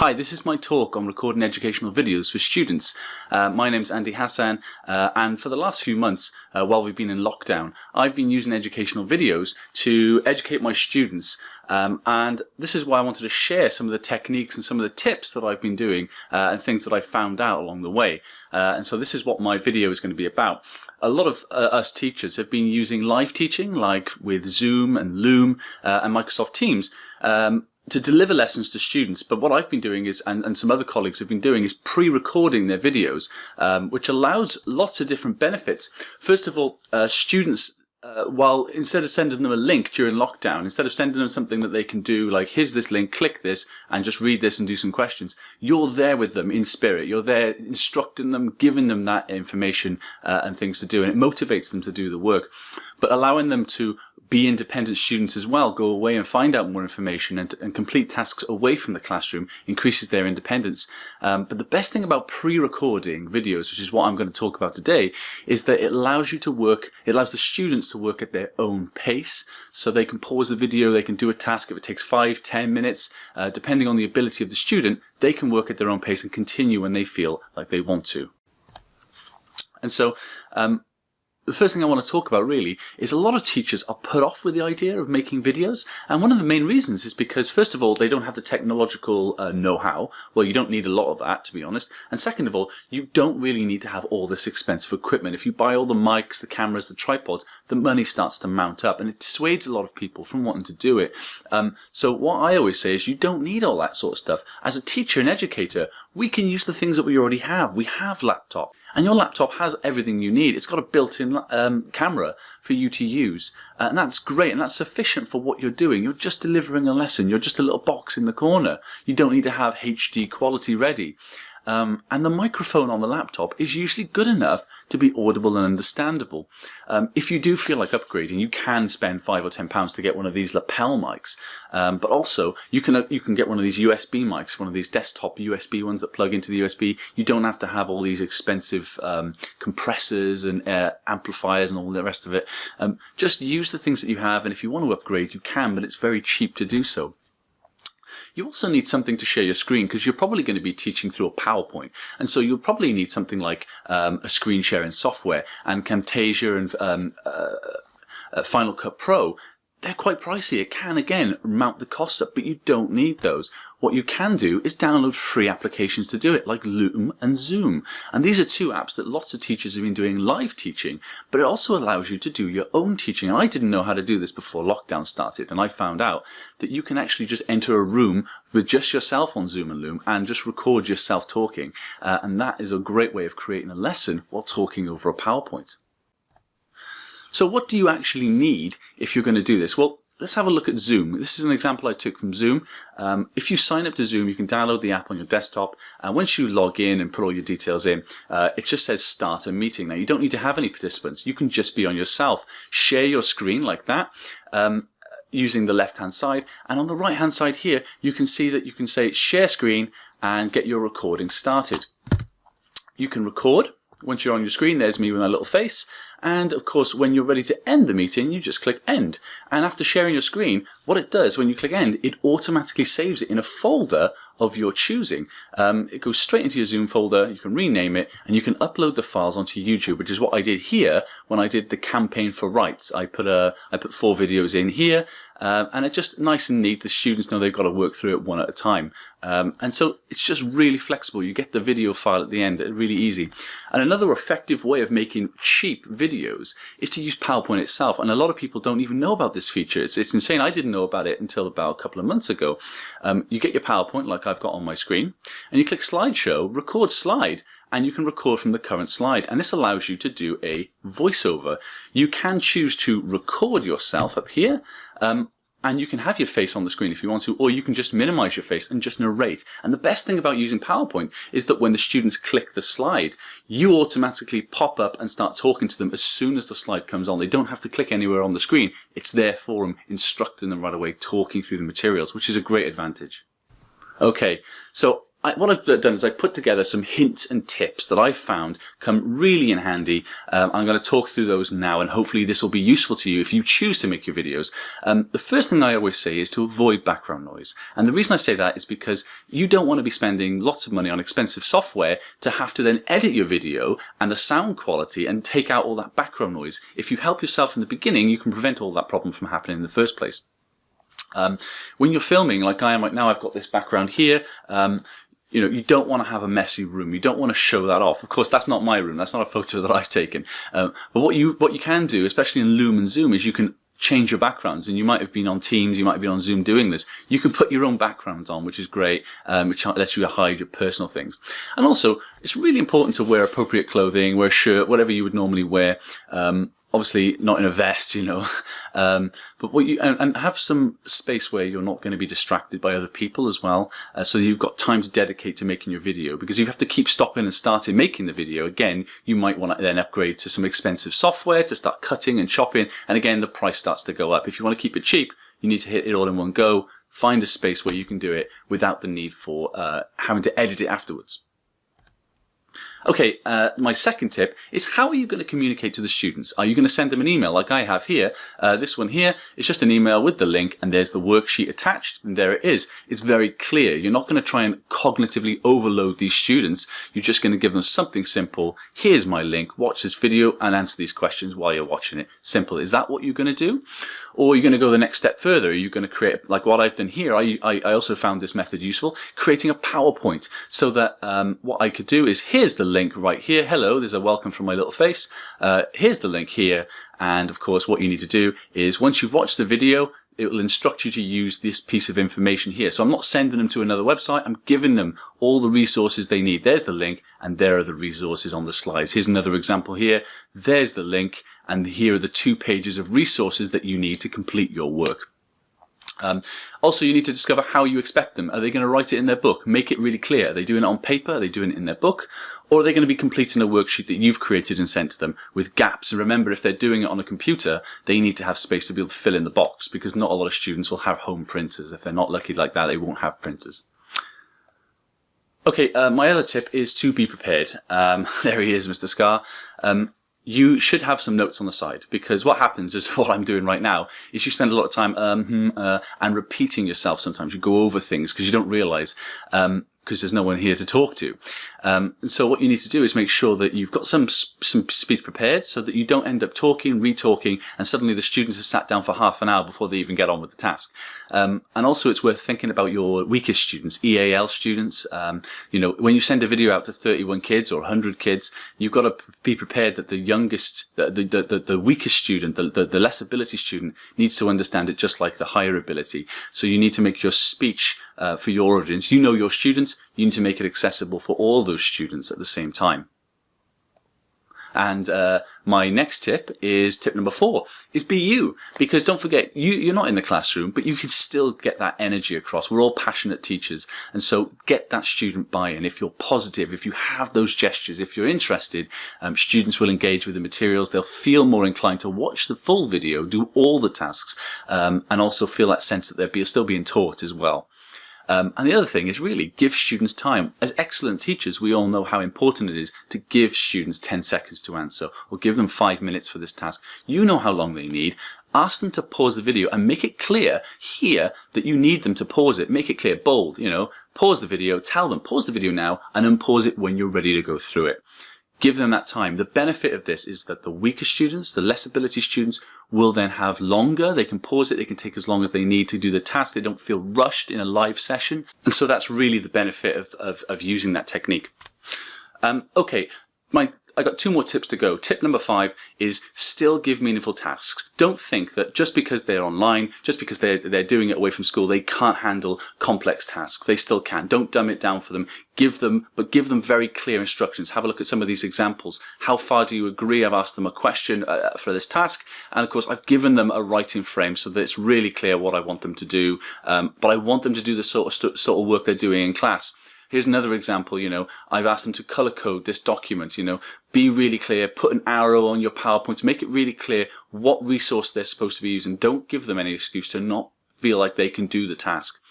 Hi, this is my talk on recording educational videos for students. My name's Andy Hassan, and for the last few months, while we've been in lockdown, I've been using educational videos to educate my students. And this is why I wanted to share some of the techniques and some of the tips that I've been doing and things that I've found out along the way. And so this is what my video is going to be about. A lot of us teachers have been using live teaching, like with Zoom and Loom and Microsoft Teams, to deliver lessons to students. But what I've been doing is, and some other colleagues have been doing, is pre-recording their videos, which allows lots of different benefits. First of all, students, while instead of sending them a link during lockdown, instead of sending them something that they can do, like here's this link, click this and just read this and do some questions, you're there with them in spirit. You're there instructing them, giving them that information and things to do, and it motivates them to do the work. But allowing them to be independent students as well, go away and find out more information and complete tasks away from the classroom, increases their independence. But the best thing about pre-recording videos, which is what I'm going to talk about today, is that it allows you to work, it allows the students to work at their own pace. So they can pause the video, they can do a task. If it takes 5-10 minutes, depending on the ability of the student, they can work at their own pace and continue when they feel like they want to. And so, the first thing I want to talk about really is a lot of teachers are put off with the idea of making videos, and one of the main reasons is because, first of all, they don't have the technological know-how. Well, you don't need a lot of that, to be honest, and second of all, you don't really need to have all this expensive equipment. If you buy all the mics, the cameras, the tripods, the money starts to mount up, and it dissuades a lot of people from wanting to do it. So what I always say is you don't need all that sort of stuff. As a teacher and educator, we can use the things that we already have. We have laptop. And your laptop has everything you need. It's got a built-in camera for you to use. And that's great, and that's sufficient for what you're doing. You're just delivering a lesson. You're just a little box in the corner. You don't need to have HD quality ready. And the microphone on the laptop is usually good enough to be audible and understandable. If you do feel like upgrading, you can spend £5 or £10 to get one of these lapel mics. But also, you can get one of these USB mics, one of these desktop USB ones that plug into the USB. You don't have to have all these expensive compressors and amplifiers and all the rest of it. Just use the things that you have, and if you want to upgrade, you can, but it's very cheap to do so. You also need something to share your screen, because you're probably going to be teaching through a PowerPoint, and so you'll probably need something like a screen sharing software, and Camtasia and Final Cut Pro. They're quite pricey. It can, again, mount the costs up, but you don't need those. What you can do is download free applications to do it, like Loom and Zoom. And these are two apps that lots of teachers have been doing live teaching, but it also allows you to do your own teaching. And I didn't know how to do this before lockdown started, and I found out that you can actually just enter a room with just yourself on Zoom and Loom and just record yourself talking. And that is a great way of creating a lesson while talking over a PowerPoint. So what do you actually need if you're going to do this? Well, let's have a look at Zoom. This is an example I took from Zoom. If you sign up to Zoom, you can download the app on your desktop, and once you log in and put all your details in, it just says start a meeting. Now, you don't need to have any participants. You can just be on yourself. Share your screen like that, using the left-hand side, and on the right-hand side here, you can see that you can say share screen and get your recording started. You can record. Once you're on your screen, there's me with my little face. And of course, when you're ready to end the meeting, you just click end. And after sharing your screen, what it does when you click end, it automatically saves it in a folder of your choosing. It goes straight into your Zoom folder. You can rename it, and you can upload the files onto YouTube, which is what I did here when I did the campaign for rights. I put 4 videos in here, and it's just nice and neat. The students know they've got to work through it one at a time. And so it's just really flexible. You get the video file at the end, really easy. And another effective way of making cheap videos is to use PowerPoint itself. And a lot of people don't even know about this feature. It's insane. I didn't know about it until about a couple of months ago. You get your PowerPoint like I've got on my screen, and you click slideshow, record slide, and you can record from the current slide. And this allows you to do a voiceover. You can choose to record yourself up here, and you can have your face on the screen if you want to, or you can just minimize your face and just narrate. And the best thing about using PowerPoint is that when the students click the slide, you automatically pop up and start talking to them as soon as the slide comes on. They don't have to click anywhere on the screen. It's there for them, instructing them right away, talking through the materials, which is a great advantage. Okay, so what I've done is I've put together some hints and tips that I've found come really in handy. I'm going to talk through those now, and hopefully this will be useful to you if you choose to make your videos. The first thing I always say is to avoid background noise. And the reason I say that is because you don't want to be spending lots of money on expensive software to have to then edit your video and the sound quality and take out all that background noise. If you help yourself in the beginning, you can prevent all that problem from happening in the first place. When you're filming, like I am right now, I've got this background here. You don't want to have a messy room. You don't want to show that off. Of course, that's not my room. That's not a photo that I've taken. But what you can do, especially in Loom and Zoom, is you can change your backgrounds. And you might have been on Teams, you might have been on Zoom doing this. You can put your own backgrounds on, which is great, which lets you hide your personal things. And also, it's really important to wear appropriate clothing, wear a shirt, whatever you would normally wear. Obviously not in a vest, but and have some space where you're not going to be distracted by other people as well. So you've got time to dedicate to making your video, because you have to keep stopping and starting making the video. Again, you might want to then upgrade to some expensive software to start cutting and chopping. And again, the price starts to go up. If you want to keep it cheap, you need to hit it all in one go. Find a space where you can do it without the need for having to edit it afterwards. Okay, my second tip is, how are you going to communicate to the students? Are you going to send them an email like I have here? This one here is just an email with the link, and there's the worksheet attached, and there it is. It's very clear. You're not going to try and cognitively overload these students. You're just going to give them something simple. Here's my link. Watch this video and answer these questions while you're watching it. Simple. Is that what you're going to do? Or are you going to go the next step further? Are you going to create, like what I've done here? I also found this method useful, creating a PowerPoint, so that what I could do is, here's the link right here. Hello, there's a welcome from my little face. Here's the link here. And of course, what you need to do is, once you've watched the video, it will instruct you to use this piece of information here. So I'm not sending them to another website. I'm giving them all the resources they need. There's the link, and there are the resources on the slides. Here's another example here. There's the link, and here are the 2 pages of resources that you need to complete your work. Also, you need to discover how you expect them. Are they going to write it in their book? Make it really clear. Are they doing it on paper? Are they doing it in their book? Or are they going to be completing a worksheet that you've created and sent to them with gaps? And remember, if they're doing it on a computer, they need to have space to be able to fill in the box, because not a lot of students will have home printers. If they're not lucky like that, they won't have printers. Okay, my other tip is to be prepared. There he is, Mr. Scar. You should have some notes on the side, because what happens is, what I'm doing right now is, you spend a lot of time and repeating yourself. Sometimes you go over things because you don't realize, because there's no one here to talk to. So what you need to do is make sure that you've got some speech prepared, so that you don't end up talking, re-talking, and suddenly the students have sat down for half an hour before they even get on with the task. And also, it's worth thinking about your weakest students, EAL students. When you send a video out to 31 kids or 100 kids, you've got to be prepared that the youngest, the weakest student, the less ability student, needs to understand it just like the higher ability. So you need to make your speech for your audience. You know your students. You need to make it accessible for all those students at the same time. And my next tip is, tip number 4, is be you. Because don't forget, you're not in the classroom, but you can still get that energy across. We're all passionate teachers. And so get that student buy-in. If you're positive, if you have those gestures, if you're interested, students will engage with the materials. They'll feel more inclined to watch the full video, do all the tasks, and also feel that sense that they're still being taught as well. And the other thing is, really give students time. As excellent teachers, we all know how important it is to give students 10 seconds to answer, or give them 5 minutes for this task. You know how long they need. Ask them to pause the video and make it clear here that you need them to pause it. Make it clear, bold, pause the video, tell them, pause the video now, and unpause it when you're ready to go through it. Give them that time. The benefit of this is that the weaker students, the less ability students, will then have longer. They can pause it. They can take as long as they need to do the task. They don't feel rushed in a live session. And so that's really the benefit of using that technique. Okay, I got 2 more tips to go. Tip number 5 is, still give meaningful tasks. Don't think that just because they're online, just because they're doing it away from school, they can't handle complex tasks. They still can. Don't dumb it down for them. Give them very clear instructions. Have a look at some of these examples. How far do you agree? I've asked them a question for this task. And of course, I've given them a writing frame so that it's really clear what I want them to do. But I want them to do the sort of work they're doing in class. Here's another example, I've asked them to color code this document, be really clear, put an arrow on your PowerPoint to make it really clear what resource they're supposed to be using. Don't give them any excuse to not feel like they can do the task.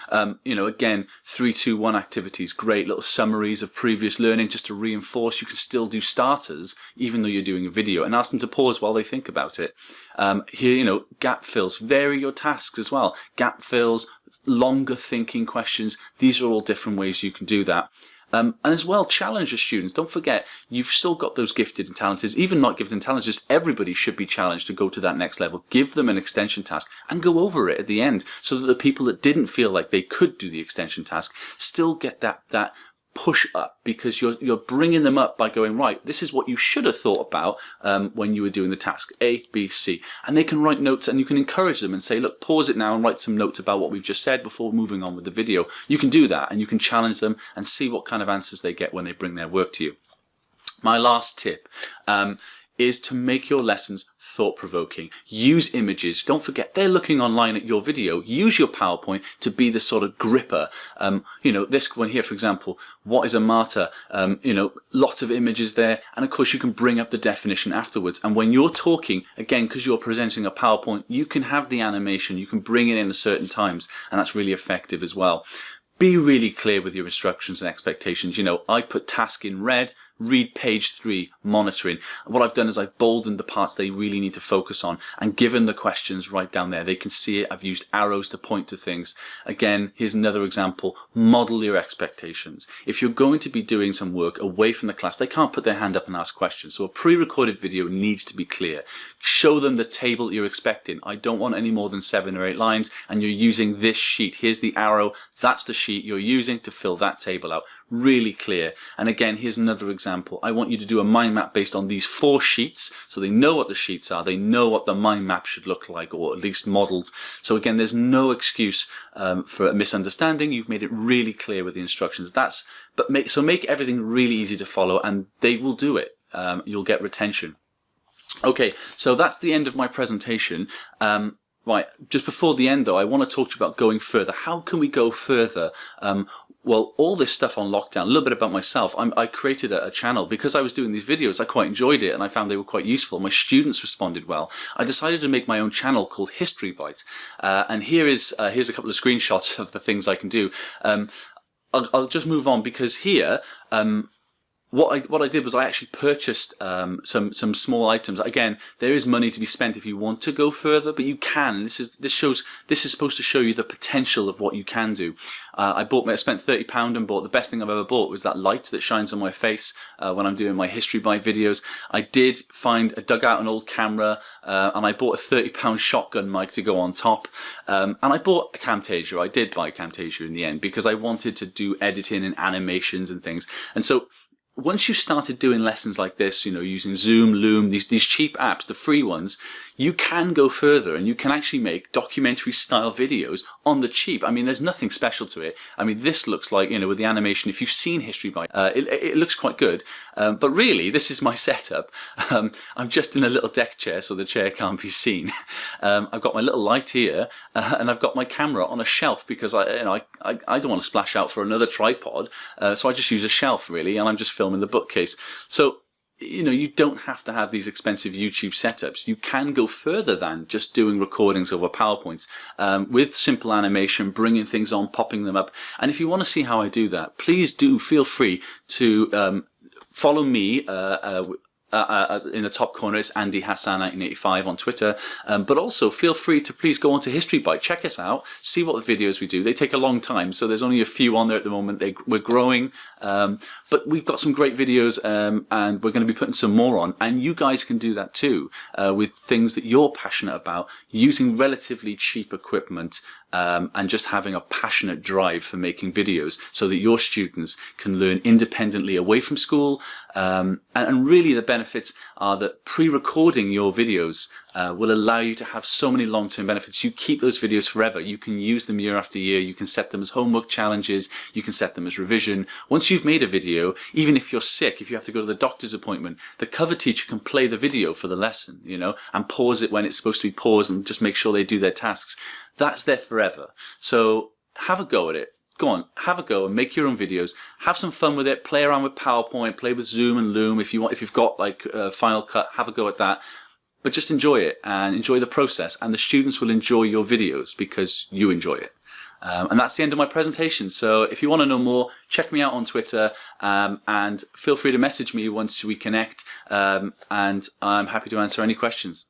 Again, 3, 2, 1 activities, great little summaries of previous learning just to reinforce. You can still do starters even though you're doing a video, and ask them to pause while they think about it. Here, gap fills, vary your tasks as well. Gap fills, longer thinking questions. These are all different ways you can do that. And as well, challenge your students. Don't forget, you've still got those gifted and talented, even not gifted and talented, just everybody should be challenged to go to that next level. Give them an extension task and go over it at the end, so that the people that didn't feel like they could do the extension task still get that push up, because you're bringing them up by going, right, this is what you should have thought about when you were doing the task A, B, C, and they can write notes, and you can encourage them and say, look, pause it now and write some notes about what we've just said before moving on with the video. You can do that, and you can challenge them and see what kind of answers they get when they bring their work to you. My last tip is to make your lessons thought-provoking. Use images. Don't forget, they're looking online at your video. Use your PowerPoint to be the sort of gripper. This one here, for example, what is a martyr? Lots of images there. And of course, you can bring up the definition afterwards. And when you're talking, again, because you're presenting a PowerPoint, you can have the animation. You can bring it in at certain times. And that's really effective as well. Be really clear with your instructions and expectations. I've put task in red, read page 3, monitoring. What I've done is I've boldened the parts they really need to focus on and given the questions right down there. They can see it. I've used arrows to point to things. Again, here's another example. Model your expectations. If you're going to be doing some work away from the class, they can't put their hand up and ask questions. So a pre-recorded video needs to be clear. Show them the table you're expecting. I don't want any more than 7 or 8 lines, and you're using this sheet. Here's the arrow. That's the sheet you're using to fill that table out. Really clear. And again, here's another example. I want you to do a mind map based on these 4 sheets, so they know what the sheets are, they know what the mind map should look like, or at least modeled. So again, there's no excuse for a misunderstanding. You've made it really clear with the instructions. Make everything really easy to follow, and they will do it. You'll get retention. Okay, so that's the end of my presentation. Right, just before the end though, I want to talk to you about going further. How can we go further? Well, all this stuff on lockdown, a little bit about myself. I created a channel because I was doing these videos. I quite enjoyed it and I found they were quite useful. My students responded well. I decided to make my own channel called History Bite. And here's a couple of screenshots of the things I can do. I'll just move on because here, what I did was I actually purchased some small items. Again, there is money to be spent if you want to go further, but you can. This is supposed to show you the potential of what you can do. I spent £30 and bought the best thing I've ever bought was that light that shines on my face when I'm doing my History Bite videos. I did dug out an old camera and I bought a £30 shotgun mic to go on top. And I bought a Camtasia. I did buy a Camtasia in the end because I wanted to do editing and animations and things. And so once you started doing lessons like this, using Zoom, Loom, these cheap apps, the free ones, you can go further and you can actually make documentary style videos on the cheap. I mean, there's nothing special to it. I mean, this looks like, with the animation, if you've seen History Bite, it looks quite good. But really, this is my setup. I'm just in a little deck chair, so the chair can't be seen. I've got my little light here, and I've got my camera on a shelf because I don't want to splash out for another tripod. So I just use a shelf really, and I'm just filming the bookcase. So, you don't have to have these expensive YouTube setups. You can go further than just doing recordings over PowerPoints with simple animation, bringing things on, popping them up. And if you want to see how I do that, please do feel free to follow me. In the top corner, it's Andy Hassan 1985 on Twitter. But also feel free to please go onto History Bite, check us out, see what the videos we do. They take a long time, so there's only a few on there at the moment. We're growing, but we've got some great videos, and we're going to be putting some more on. And you guys can do that too, with things that you're passionate about, using relatively cheap equipment. And just having a passionate drive for making videos so that your students can learn independently away from school. And really the benefits are that pre-recording your videos will allow you to have so many long-term benefits. You keep those videos forever. You can use them year after year. You can set them as homework challenges. You can set them as revision. Once you've made a video, even if you're sick, if you have to go to the doctor's appointment, the cover teacher can play the video for the lesson, and pause it when it's supposed to be paused and just make sure they do their tasks. That's there forever. So have a go at it. Go on, have a go and make your own videos. Have some fun with it. Play around with PowerPoint. Play with Zoom and Loom if you've got like Final Cut. Have a go at that. But just enjoy it and enjoy the process. And the students will enjoy your videos because you enjoy it. And that's the end of my presentation. So if you want to know more, check me out on Twitter, and feel free to message me once we connect, and I'm happy to answer any questions.